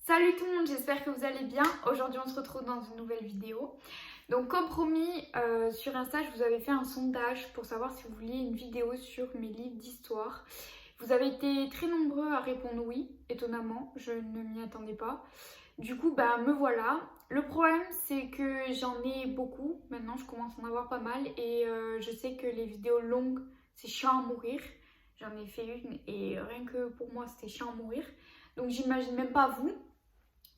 Salut tout le monde, j'espère que vous allez bien. Aujourd'hui on se retrouve dans une nouvelle vidéo. Donc comme promis, sur Insta je vous avais fait un sondage pour savoir si vous vouliez une vidéo sur mes livres d'histoire. Vous avez été très nombreux à répondre oui, étonnamment, je ne m'y attendais pas. Du coup me voilà. Le problème c'est que j'en ai beaucoup, maintenant je commence à en avoir pas mal et je sais que les vidéos longues c'est chiant à mourir. J'en ai fait une et rien que pour moi c'était chiant à mourir. Donc j'imagine même pas vous.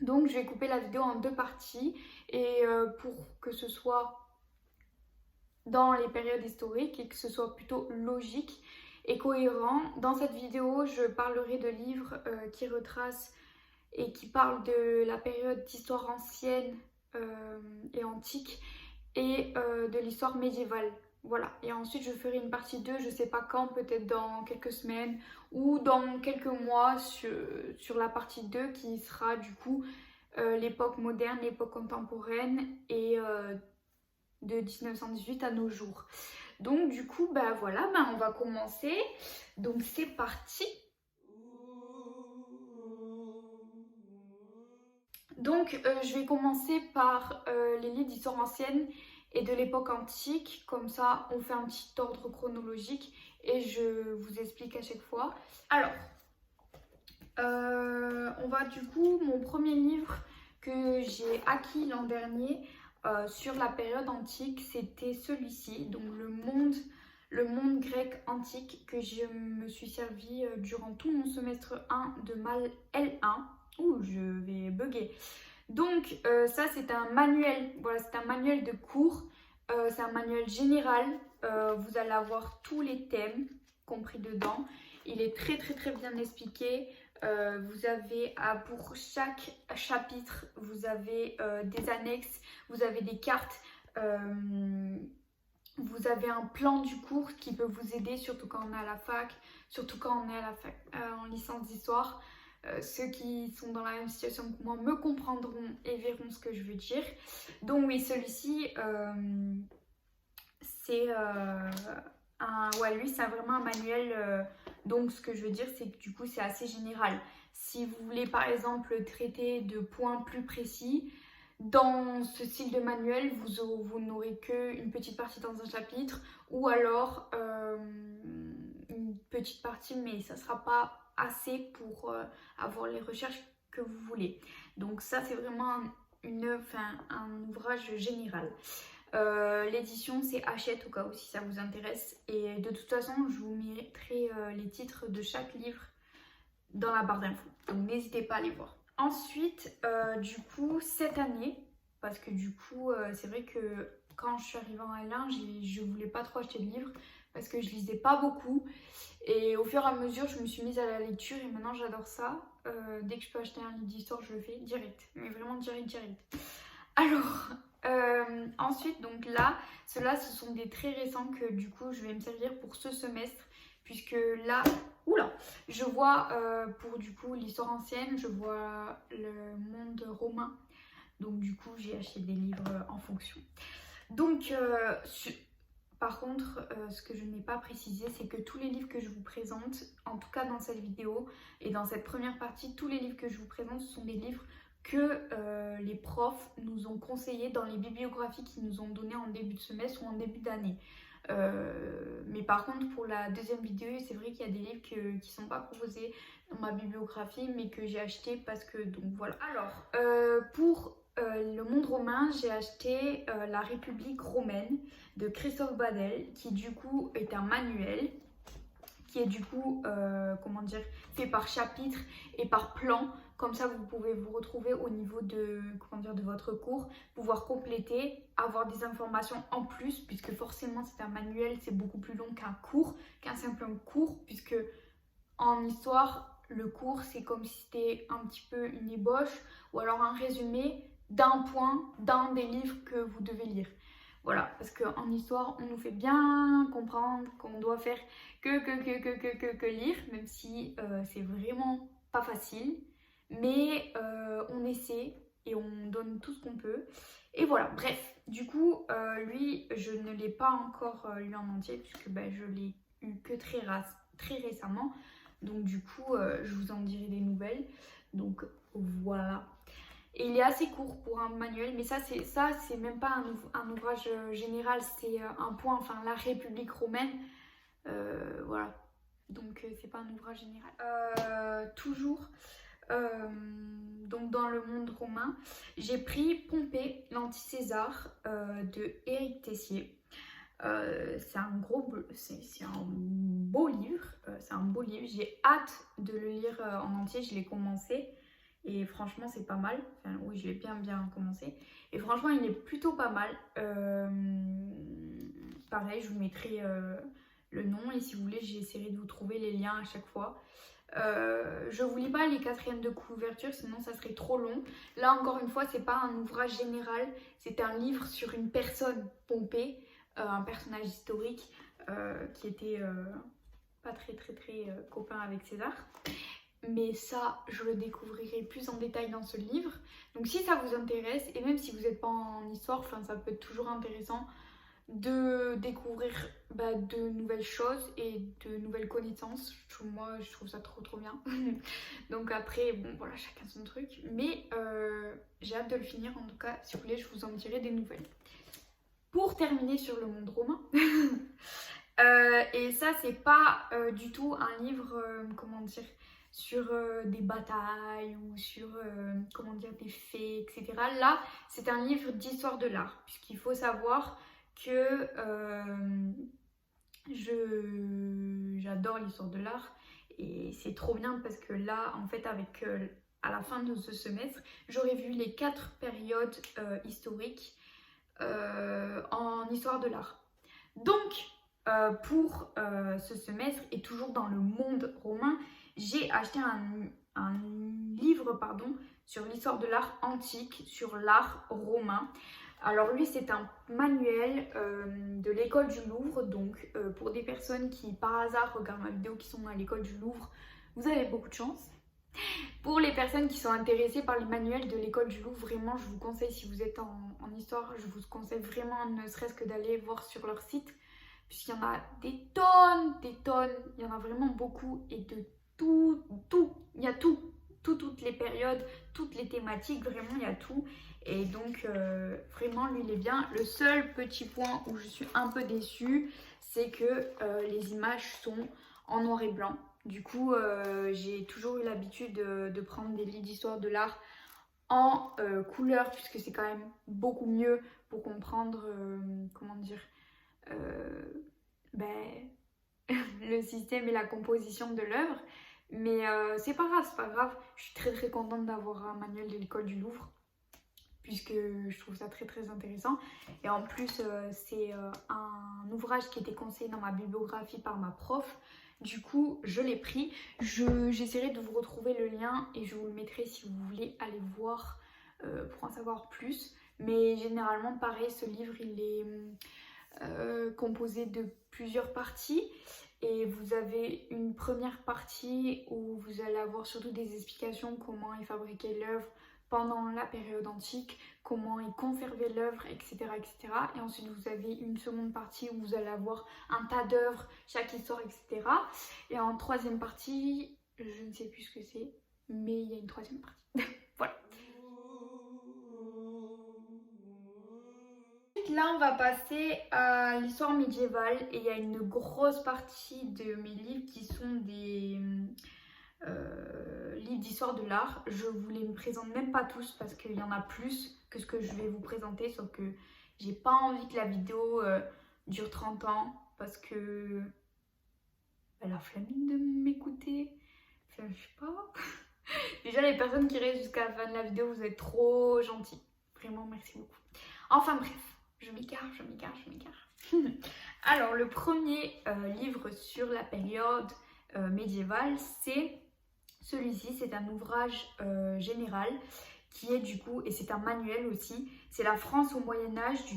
Donc je vais couper la vidéo en deux parties et pour que ce soit dans les périodes historiques et que ce soit plutôt logique et cohérent. Dans cette vidéo, je parlerai de livres qui retracent et qui parlent de la période d'histoire ancienne et antique et de l'histoire médiévale. Voilà, et ensuite je ferai une partie 2, je sais pas quand, peut-être dans quelques semaines ou dans quelques mois sur la partie 2 qui sera du coup l'époque moderne, l'époque contemporaine et de 1918 à nos jours. Donc du coup, voilà, on va commencer. Donc c'est parti. Donc je vais commencer par les livres d'histoire ancienne et de l'époque antique. Comme ça, on fait un petit ordre chronologique et je vous explique à chaque fois. Alors, on va du coup, mon premier livre que j'ai acquis l'an dernier sur la période antique, c'était celui-ci, donc le monde grec antique que je me suis servi durant tout mon semestre 1 de mal L1. Ouh, je vais bugger. Donc ça c'est un manuel, voilà, c'est un manuel de cours, c'est un manuel général, vous allez avoir tous les thèmes compris dedans. Il est très bien expliqué. Vous avez pour chaque chapitre, vous avez des annexes, vous avez des cartes, vous avez un plan du cours qui peut vous aider, surtout quand on est à la fac, surtout quand on est à la fac, en licence d'histoire. Ceux qui sont dans la même situation que moi me comprendront et verront ce que je veux dire. Donc oui, celui-ci, c'est lui, c'est vraiment un manuel. Donc ce que je veux dire, c'est que du coup, c'est assez général. Si vous voulez par exemple traiter de points plus précis, dans ce style de manuel, vous n'aurez qu'une petite partie dans un chapitre ou alors une petite partie, mais ça ne sera pas assez pour avoir les recherches que vous voulez. Donc ça, c'est vraiment un ouvrage général. L'édition c'est Hachette au cas où si ça vous intéresse et de toute façon je vous mettrai les titres de chaque livre dans la barre d'infos, donc n'hésitez pas à les voir. Ensuite du coup cette année, parce que du coup c'est vrai que quand je suis arrivée en L1 je voulais pas trop acheter de livres parce que je lisais pas beaucoup et au fur et à mesure je me suis mise à la lecture et maintenant j'adore ça. Dès que je peux acheter un livre d'histoire je le fais direct, mais vraiment direct. Alors, ensuite, donc là, ceux-là, ce sont des très récents que du coup, je vais me servir pour ce semestre. Puisque là, oula, je vois pour du coup l'histoire ancienne, je vois le monde romain. Donc du coup, j'ai acheté des livres en fonction. Donc, par contre, ce que je n'ai pas précisé, c'est que tous les livres que je vous présente, en tout cas dans cette vidéo et dans cette première partie, tous les livres que je vous présente, ce sont des livres que les profs nous ont conseillés dans les bibliographies qu'ils nous ont données en début de semestre ou en début d'année. Mais par contre, pour la deuxième vidéo, c'est vrai qu'il y a des livres qui ne sont pas proposés dans ma bibliographie, mais que j'ai acheté parce que, donc voilà. Alors, pour le monde romain, j'ai acheté La République romaine de Christophe Badel, qui du coup est un manuel qui est du coup, fait par chapitre et par plan. Comme ça, vous pouvez vous retrouver au niveau de votre cours, pouvoir compléter, avoir des informations en plus, puisque forcément c'est un manuel, c'est beaucoup plus long qu'un cours, qu'un simple cours, puisque en histoire, le cours c'est comme si c'était un petit peu une ébauche ou alors un résumé d'un point, d'un des livres que vous devez lire. Voilà, parce qu'en histoire, on nous fait bien comprendre qu'on doit faire que lire, même si c'est vraiment pas facile. Mais on essaie et on donne tout ce qu'on peut. Et voilà, bref, du coup, lui, je ne l'ai pas encore lu en entier, puisque je l'ai eu que très récemment. Donc du coup, je vous en dirai des nouvelles. Donc voilà. Et il est assez court pour un manuel, mais ça c'est même pas un ouvrage général, c'est un point, enfin la République romaine, voilà. Donc c'est pas un ouvrage général. Toujours donc dans le monde romain, j'ai pris Pompée, l'anti-César de Éric Tessier. C'est un beau livre, j'ai hâte de le lire en entier, je l'ai commencé et franchement c'est pas mal, enfin oui je l'ai bien commencé et franchement il est plutôt pas mal. Pareil je vous mettrai le nom et si vous voulez j'essaierai de vous trouver les liens à chaque fois. Je vous lis pas les quatrièmes de couverture sinon ça serait trop long. Là encore une fois c'est pas un ouvrage général, c'est un livre sur une personne, Pompée, un personnage historique qui était pas très copain avec César. Mais ça, je le découvrirai plus en détail dans ce livre. Donc si ça vous intéresse, et même si vous n'êtes pas en histoire, enfin, ça peut être toujours intéressant de découvrir de nouvelles choses et de nouvelles connaissances. Moi, je trouve ça trop bien. Donc après, bon voilà, chacun son truc. Mais j'ai hâte de le finir. En tout cas, si vous voulez, je vous en dirai des nouvelles. Pour terminer sur le monde romain, et ça c'est pas du tout un livre, comment dire, sur des batailles ou sur comment dire, des faits, etc. Là c'est un livre d'histoire de l'art, puisqu'il faut savoir que j'adore l'histoire de l'art et c'est trop bien parce que là en fait avec à la fin de ce semestre j'aurais vu les 4 périodes historiques en histoire de l'art. Donc pour ce semestre et toujours dans le monde romain, j'ai acheté un livre sur l'histoire de l'art antique, sur l'art romain. Alors lui c'est un manuel de l'école du Louvre, donc pour des personnes qui par hasard regardent ma vidéo qui sont à l'école du Louvre, vous avez beaucoup de chance. Pour les personnes qui sont intéressées par les manuels de l'école du Louvre, vraiment je vous conseille, si vous êtes en histoire, je vous conseille vraiment ne serait-ce que d'aller voir sur leur site, puisqu'il y en a des tonnes, il y en a vraiment beaucoup et de tout, il y a toutes les périodes, toutes les thématiques, vraiment il y a tout. Et donc vraiment lui il est bien. Le seul petit point où je suis un peu déçue, c'est que les images sont en noir et blanc. Du coup j'ai toujours eu l'habitude de prendre des livres d'histoire de l'art en couleur, puisque c'est quand même beaucoup mieux pour comprendre comment dire le système et la composition de l'œuvre. Mais c'est pas grave, je suis très contente d'avoir un manuel de l'école du Louvre, puisque je trouve ça très intéressant. Et en plus c'est un ouvrage qui était conseillé dans ma bibliographie par ma prof. Du coup je l'ai pris, j'essaierai de vous retrouver le lien et je vous le mettrai si vous voulez aller voir pour en savoir plus. Mais généralement pareil, ce livre il est composé de plusieurs parties. Et vous avez une première partie où vous allez avoir surtout des explications comment ils fabriquaient l'œuvre pendant la période antique, comment ils conservaient l'œuvre, etc., etc. Et ensuite vous avez une seconde partie où vous allez avoir un tas d'œuvres, chaque histoire, etc. Et en troisième partie, je ne sais plus ce que c'est, mais il y a une troisième partie. Voilà. Là on va passer à l'histoire médiévale et il y a une grosse partie de mes livres qui sont des livres d'histoire de l'art. Je vous les présente même pas tous parce qu'il y en a plus que ce que je vais vous présenter, sauf que j'ai pas envie que la vidéo dure 30 ans parce que la flemme de m'écouter, enfin je sais pas. Déjà les personnes qui restent jusqu'à la fin de la vidéo, vous êtes trop gentils, vraiment merci beaucoup. Enfin bref, je m'égare. Alors le premier livre sur la période médiévale, c'est celui-ci. C'est un ouvrage général qui est du coup, et c'est un manuel aussi, c'est la France au Moyen-Âge du...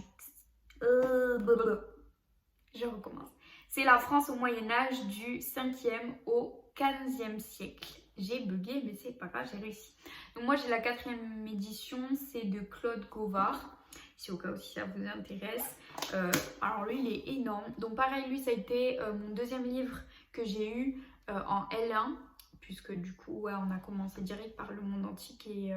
Je recommence. C'est la France au Moyen-Âge du 5e au 15e siècle. J'ai bugué, mais c'est pas grave, j'ai réussi. Donc moi j'ai la 4e édition, c'est de Claude Gauvard. Si au cas où si ça vous intéresse. Alors lui il est énorme. Donc pareil, lui ça a été mon deuxième livre que j'ai eu en L1, puisque du coup, ouais, on a commencé direct par le monde antique et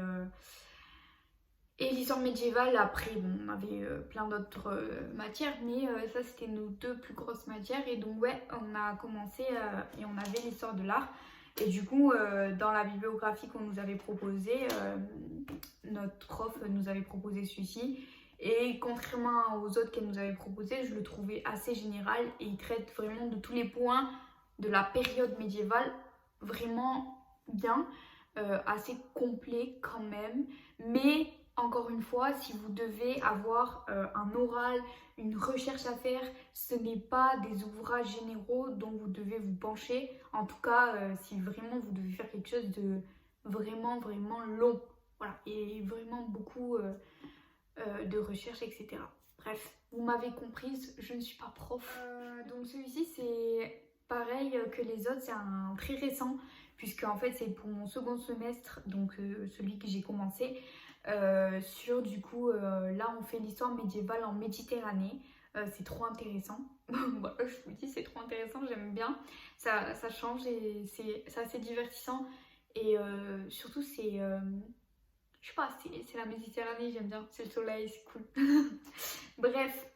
l'histoire médiévale. Après, bon, on avait plein d'autres matières, mais ça, c'était nos deux plus grosses matières. Et donc, ouais, on a commencé et on avait l'histoire de l'art. Et du coup, dans la bibliographie qu'on nous avait proposée, notre prof nous avait proposé celui-ci. Et contrairement aux autres qu'elle nous avait proposés, je le trouvais assez général et il traite vraiment de tous les points de la période médiévale, vraiment bien, assez complet quand même. Mais encore une fois, si vous devez avoir un oral, une recherche à faire, ce n'est pas des ouvrages généraux dont vous devez vous pencher. En tout cas, si vraiment vous devez faire quelque chose de vraiment, vraiment long. Voilà, et vraiment beaucoup de recherche, etc. Bref, vous m'avez comprise, je ne suis pas prof. Donc celui-ci, c'est pareil que les autres, c'est un très récent, puisque en fait, c'est pour mon second semestre, donc celui que j'ai commencé. Sur du coup, là, on fait l'histoire médiévale en Méditerranée. C'est trop intéressant. Voilà, je vous dis, c'est trop intéressant, j'aime bien. Ça change et c'est assez divertissant. Et surtout, c'est... je sais pas, c'est la Méditerranée, j'aime bien. C'est le soleil, c'est cool. Bref,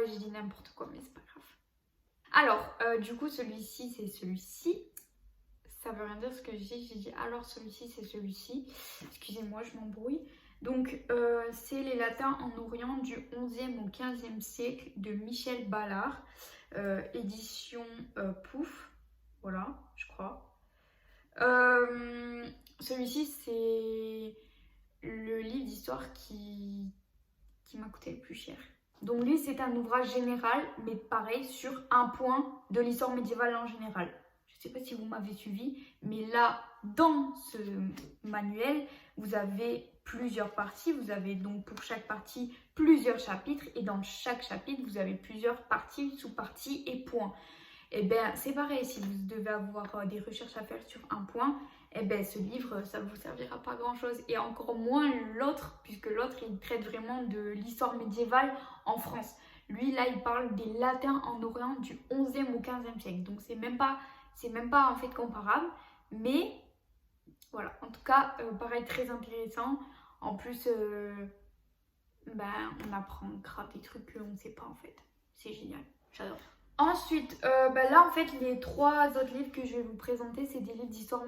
j'ai dit n'importe quoi, mais c'est pas grave. Alors, du coup, celui-ci, c'est celui-ci. Ça veut rien dire ce que j'ai dit. Alors, celui-ci, c'est celui-ci. Excusez-moi, je m'embrouille. Donc, c'est les latins en Orient du 11e au 15e siècle de Michel Ballard. Édition Pouf. Voilà, je crois. Celui-ci, c'est le livre d'histoire qui m'a coûté le plus cher. Donc lui, c'est un ouvrage général, mais pareil, sur un point de l'histoire médiévale en général. Je ne sais pas si vous m'avez suivi, mais là, dans ce manuel, vous avez plusieurs parties. Vous avez donc pour chaque partie plusieurs chapitres, et dans chaque chapitre, vous avez plusieurs parties, sous-parties et points. Et bien, c'est pareil, si vous devez avoir des recherches à faire sur un point, eh bien, ce livre, ça ne vous servira pas grand-chose. Et encore moins l'autre, puisque l'autre, il traite vraiment de l'histoire médiévale en France. Lui, là, il parle des latins en Orient du 11e au 15e siècle. Donc, c'est même pas en fait comparable. Mais, voilà, en tout cas, pareil, très intéressant. En plus, on apprend grave des trucs qu'on ne sait pas, en fait. C'est génial, j'adore. Ensuite, là en fait les trois autres livres que je vais vous présenter, c'est des livres d'histoire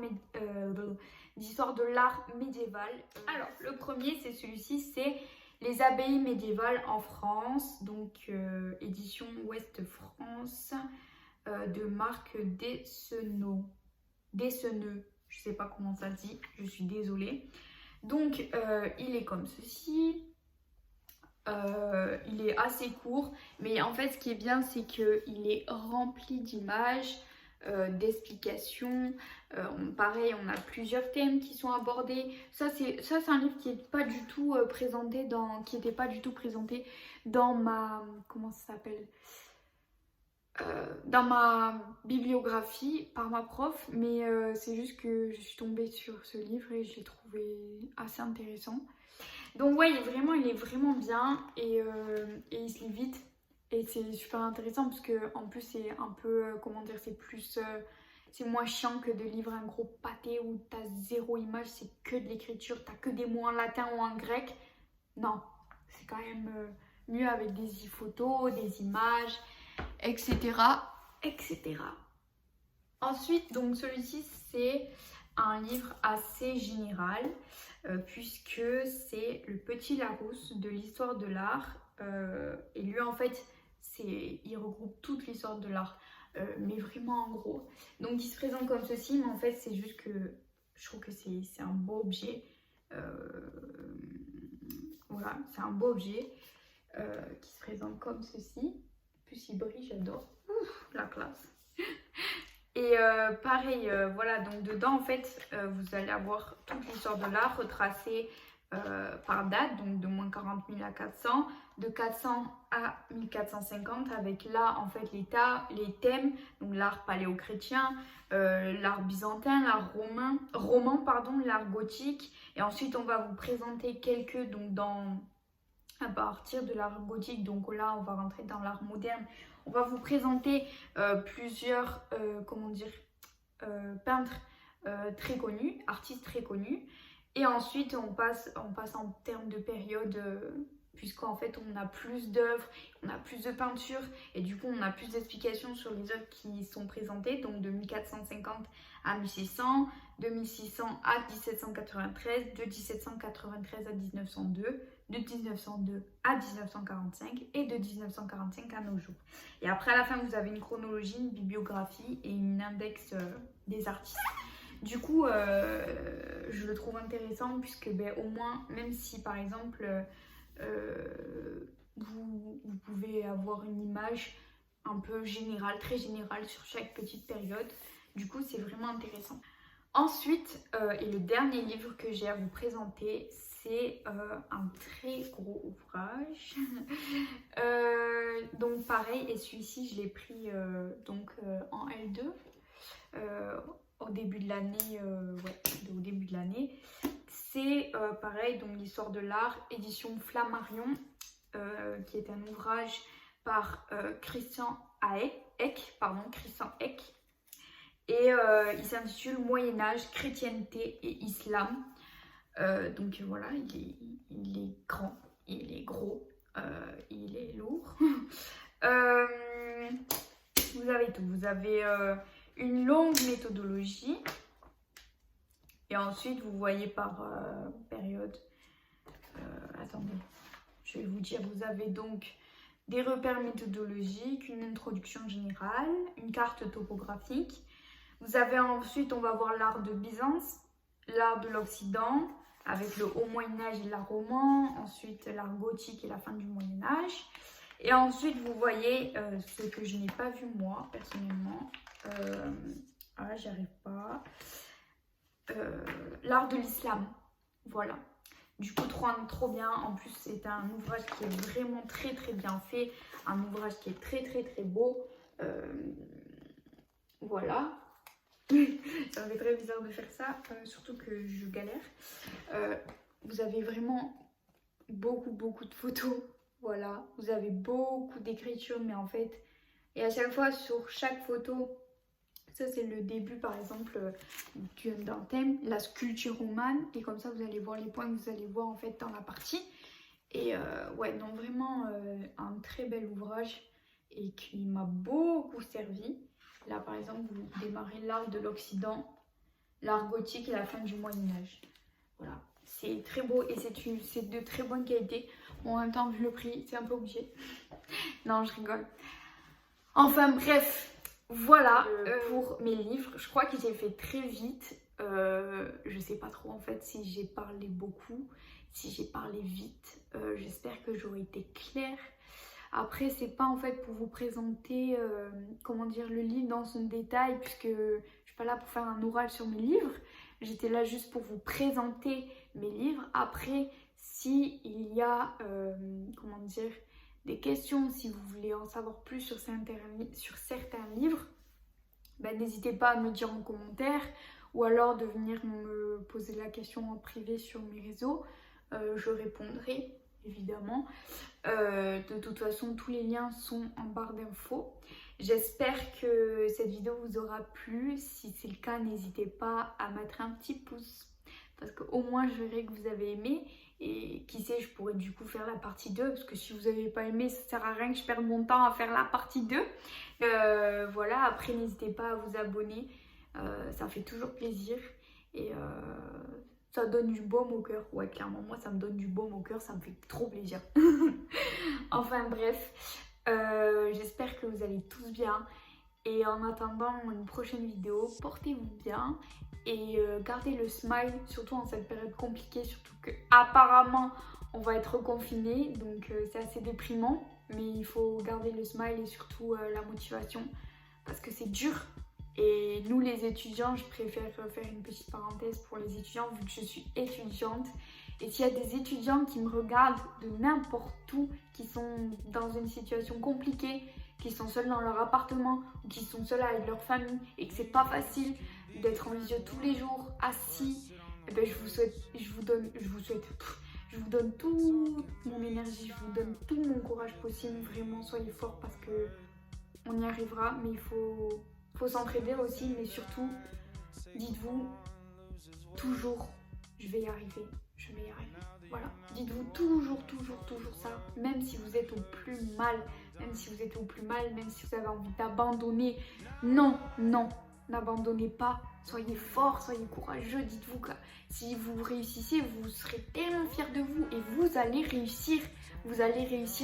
de l'art médiéval. Alors le premier, c'est celui-ci, c'est Les abbayes médiévales en France, donc édition Ouest France de Marc Desseneux, je sais pas comment ça se dit, je suis désolée. Donc il est comme ceci. Il est assez court, mais en fait ce qui est bien, c'est qu'il est rempli d'images, d'explications. Pareil, on a plusieurs thèmes qui sont abordés. Ça c'est un livre qui n'est pas du tout présenté dans ma, comment ça s'appelle, dans ma bibliographie par ma prof, mais c'est juste que je suis tombée sur ce livre et je l'ai trouvé assez intéressant. Donc ouais, il est vraiment bien et il se lit vite et c'est super intéressant parce que en plus c'est un peu, comment dire, c'est plus, c'est moins chiant que de lire un gros pâté où t'as zéro image, c'est que de l'écriture, t'as que des mots en latin ou en grec. Non, c'est quand même mieux avec des photos, des images, etc. etc. Ensuite, donc celui-ci c'est un livre assez général puisque c'est Le Petit Larousse de l'histoire de l'art et lui en fait il regroupe toute l'histoire de l'art mais vraiment en gros. Donc il se présente comme ceci, mais en fait c'est juste que je trouve que c'est un beau objet. Voilà, c'est un beau objet qui se présente comme ceci. En plus il brille, j'adore. La classe. Et pareil, voilà, donc dedans en fait vous allez avoir toute l'histoire de l'art retracée par date, donc de moins 40 000 à 400, de 400 à 1450 avec là en fait les thèmes, donc l'art paléo-chrétien, l'art byzantin, l'art roman pardon, l'art gothique, et ensuite on va vous présenter quelques, donc à partir de l'art gothique, donc là on va rentrer dans l'art moderne. On va vous présenter plusieurs peintres très connus, artistes très connus. Et ensuite, on passe en termes de période, puisqu'en fait, on a plus d'œuvres, on a plus de peintures, et du coup, on a plus d'explications sur les œuvres qui sont présentées, donc de 1450 à 1600, de 1600 à 1793, de 1793 à 1902, de 1902 à 1945 et de 1945 à nos jours. Et après, à la fin, vous avez une chronologie, une bibliographie et une index des artistes. Du coup, je le trouve intéressant puisque au moins, même si par exemple, vous pouvez avoir une image un peu générale, très générale sur chaque petite période, du coup, c'est vraiment intéressant. Ensuite, et le dernier livre que j'ai à vous présenter, c'est un très gros ouvrage. Donc pareil, et celui-ci, je l'ai pris en L2. Au début de l'année, au début de l'année. C'est pareil, donc l'histoire de l'art, édition Flammarion, qui est un ouvrage par Christian Eck. Et il s'intitule Moyen-Âge, chrétienté et islam. Donc voilà, il est grand, il est gros, il est lourd. Vous avez tout, vous avez une longue méthodologie et ensuite vous voyez par période, attendez, je vais vous dire, vous avez donc des repères méthodologiques, une introduction générale, une carte topographique. Vous avez ensuite, on va voir l'art de Byzance, l'art de l'Occident avec le haut Moyen-Âge et l'art roman, ensuite l'art gothique et la fin du Moyen-Âge. Et ensuite, vous voyez ce que je n'ai pas vu moi, personnellement. J'y arrive pas. L'art de l'islam. Voilà. Du coup, trop bien. En plus, c'est un ouvrage qui est vraiment très très bien fait. Un ouvrage qui est très très très beau. Voilà. Ça me fait très bizarre de faire ça. Surtout que je galère. Vous avez vraiment beaucoup de photos. Voilà, vous avez beaucoup d'écriture, mais en fait, et à chaque fois sur chaque photo, ça c'est le début par exemple d'un thème, la sculpture romane, et comme ça vous allez voir les points que vous allez voir en fait dans la partie. Et ouais, non, vraiment un très bel ouvrage et qui m'a beaucoup servi. Là par exemple, vous démarrez l'art de l'Occident, l'art gothique et la fin du Moyen-Âge. Voilà. C'est très beau et c'est de très bonne qualité. Bon, en même temps, vu le prix, c'est un peu obligé. Non, je rigole. Enfin, bref, voilà pour mes livres. Je crois que j'ai fait très vite. Je sais pas trop en fait si j'ai parlé beaucoup, si j'ai parlé vite. J'espère que j'aurai été claire. Après, c'est pas en fait pour vous présenter, comment dire, le livre dans son détail, puisque je suis pas là pour faire un oral sur mes livres. J'étais là juste pour vous présenter mes livres. Après, si il y a, comment dire, des questions, si vous voulez en savoir plus sur certains livres, n'hésitez pas à me dire en commentaire ou alors de venir me poser la question en privé sur mes réseaux. Je répondrai évidemment. De toute façon, tous les liens sont en barre d'infos. J'espère que cette vidéo vous aura plu. Si c'est le cas, n'hésitez pas à mettre un petit pouce parce qu'au moins je verrai que vous avez aimé et qui sait, je pourrais du coup faire la partie 2 parce que si vous n'avez pas aimé, ça sert à rien que je perde mon temps à faire la partie 2. Voilà, après n'hésitez pas à vous abonner, ça fait toujours plaisir et ça donne du baume au cœur. Ouais, clairement, moi ça me donne du baume au cœur, ça me fait trop plaisir. Enfin bref, j'espère que vous allez tous bien. Et en attendant une prochaine vidéo, portez-vous bien et gardez le smile, surtout en cette période compliquée, surtout que apparemment on va être confiné, donc c'est assez déprimant. Mais il faut garder le smile et surtout la motivation parce que c'est dur. Et nous les étudiants, je préfère faire une petite parenthèse pour les étudiants vu que je suis étudiante. Et s'il y a des étudiants qui me regardent de n'importe où, qui sont dans une situation compliquée, qui sont seuls dans leur appartement ou qui sont seuls avec leur famille et que c'est pas facile d'être en visio tous les jours assis, je vous donne toute mon énergie, je vous donne tout mon courage possible. Vraiment, soyez forts parce que on y arrivera, mais il faut s'entraider aussi, mais surtout dites-vous toujours, je vais y arriver, je vais y arriver. Voilà, dites-vous toujours ça, même si vous êtes au plus mal, même si vous êtes au plus mal, même si vous avez envie d'abandonner. Non, n'abandonnez pas, soyez fort, soyez courageux, dites-vous que si vous réussissez, vous serez tellement fiers de vous et vous allez réussir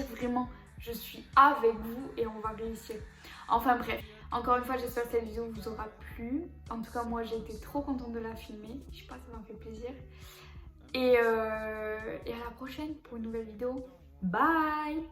vraiment. Je suis avec vous et on va réussir. Enfin bref, encore une fois, j'espère que cette vidéo vous aura plu. En tout cas, moi j'ai été trop contente de la filmer, je sais pas, ça m'a fait plaisir. Et à la prochaine pour une nouvelle vidéo. Bye!